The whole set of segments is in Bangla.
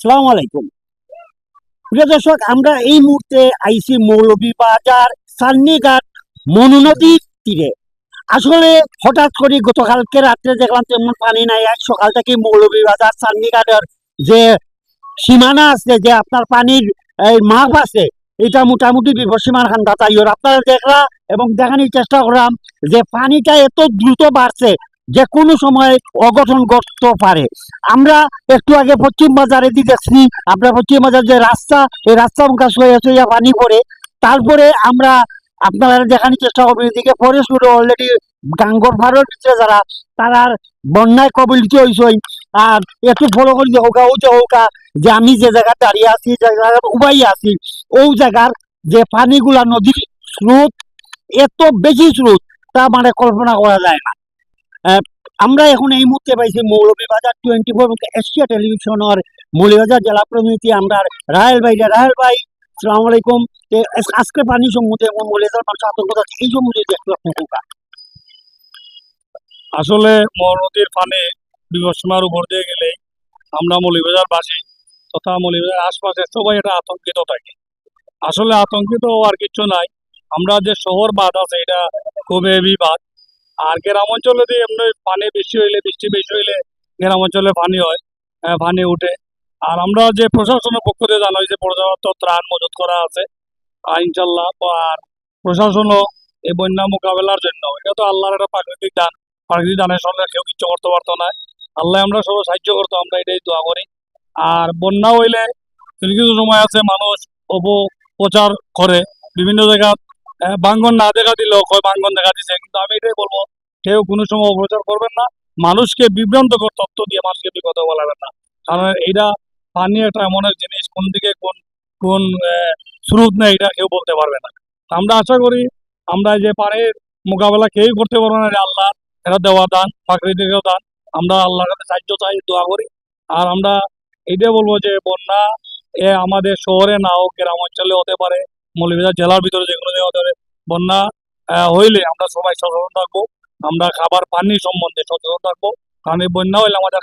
সালাম আলাইকুম। প্রিয় দর্শক, আমরা এই মুহূর্তে আইসি মৌলভীবাজার সান্নিঘাট মনু নদীর তীরে। আসলে হঠাৎ করে গতকালকে রাত্রে দেখলাম তেমন পানি নাই। আজ সকাল থেকে মৌলভীবাজার সান্নিঘাটের যে সীমানা আছে, যে আপনার পানির এই মাপ আছে, এটা মোটামুটি বিপদসীমার খান্ডা তাইর আপনারা দেখলা এবং দেখানোর চেষ্টা করলাম যে পানিটা এত দ্রুত বাড়ছে যে কোনো সময় অঘটন ঘটতে পারে। আমরা একটু আগে পশ্চিম বাজারে দিয়ে দেখছি, আপনার পশ্চিম বাজার যে রাস্তা, এই রাস্তা মুখা সইয়া পানি পড়ে। তারপরে আমরা আপনারা দেখানোর চেষ্টা করবেন, এদিকে ফরেস্ট রোড অলরেডি গাঙ্গর ভাড়ের ভিতরে যারা তারা বন্যায় কবলিত হয়েছে। আর একটু ফলো করি হোকা যে আমি যে জায়গা দাঁড়িয়ে আছি, যে জায়গা উবাই আছি, ওই জায়গার যে পানিগুলা নদীর স্রোত এত বেশি স্রোত, তা মানে কল্পনা করা যায় না। আমরা এখন এই মুহূর্তে পাইছি মৌলভীবাজার 24 এশিয়া টেলিভিশনের মৌলভীবাজার জেলা প্রতিনিধি আমরা রাহেল ভাই, সালাম আলাইকুম। আজকে পানি সম্মুখে মৌলভীবাজার মানুষ আতঙ্ক আছে, এই সম্মুখে একটু আসলে নদীর পানি বিপদসীমার উপর দিয়ে গেলে আমরা মৌলভীবাজারবাসী তথা মৌলভীবাজার আশপাশে সবাই এটা আতঙ্কিত থাকি। আসলে আতঙ্কিত আর কিছু নাই, আমরা যে শহর বাঁধ আছে এটা খুব হেভি বাঁধ। আর গ্রাম অঞ্চলে দিয়ে এমনি পানি বেশি হইলে, বৃষ্টি বেশি হইলে গ্রাম অঞ্চলে পানি হয়, পানি উঠে। আর আমরা যে প্রশাসনের পক্ষ থেকে জানা হয়েছে পর্যাপ্ত ত্রাণ মজুত করা আছে ইনশাল্লাহ। আর প্রশাসনও এই বন্যা মোকাবেলার জন্য, এটা তো আল্লাহর একটা প্রাকৃতিক দান, প্রাকৃতিক দানের সঙ্গে কেউ কিচ্ছু করতে পারতো না, আল্লাহ আমরা সবাই সাহায্য করতো, আমরা এটাই দোয়া করি। আর বন্যা হইলে কিছু কিছু সময় আছে মানুষ অপপ্রচার করে বিভিন্ন জায়গা, বাঙ্গন না দেখা দিলেও কয় বাঙ্গন দেখা দিছে, কিন্তু আমি এটাই বলবো কেউ কোনো সময় অপপ্রচার করবেন না, মানুষকে বিভ্রান্তকর তথ্য দিয়ে মানুষকে বিপদে বলাবেন না। কারণ এইটা পানি একটা এমন এক জিনিস, কোন দিকে কোন কোন স্রোত নেই এটা কেউ বলতে পারবে না। আমরা আশা করি আমরা যে পানির মোকাবেলা কেউ করতে পারবে না, আল্লাহ এটা দেওয়া দান, প্রাকৃতিক দান, আমরা আল্লাহর কাছে সাহায্য চাই, দোয়া করি। আর আমরা এইটাই বলবো যে বন্যা আমাদের শহরে না হোক, গ্রাম অঞ্চলে হতে পারে, মৌলভীবাজার জেলার ভিতরে যে কোনো জায়গায় হতে পারে। বন্যা হইলে আমরা সবাই সচেতন থাকবো, আমরা খাবার পানি সম্বন্ধে সচেতন থাকবো। কারণ এই বন্যা হইলে আমাদের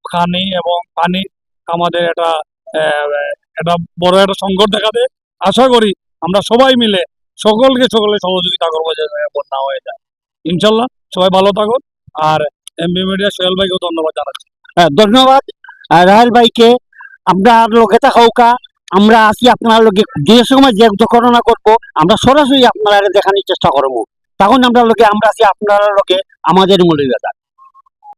খানি এবং পানি আমাদের একটা বড় একটা সংকট দেখা দেয়। আশা করি আমরা সবাই মিলে সকলে সহযোগিতা করবো যে বন্যা হয়ে যায় ইনশাল্লাহ। সবাই ভালো থাকুন। আর এমবি মিডিয়া সোহেল ভাইকেও ধন্যবাদ জানাচ্ছি। ধন্যবাদ রাহেল ভাইকে। আমরা লোকে থাকা, আমরা আছি আপনার লোকে, যে সময় যে ঘটনা করবো আমরা সরাসরি আপনারা দেখানোর চেষ্টা করবো। তখন আমরা আছি আপনার লোকে আমাদের মৌলভীবাজার।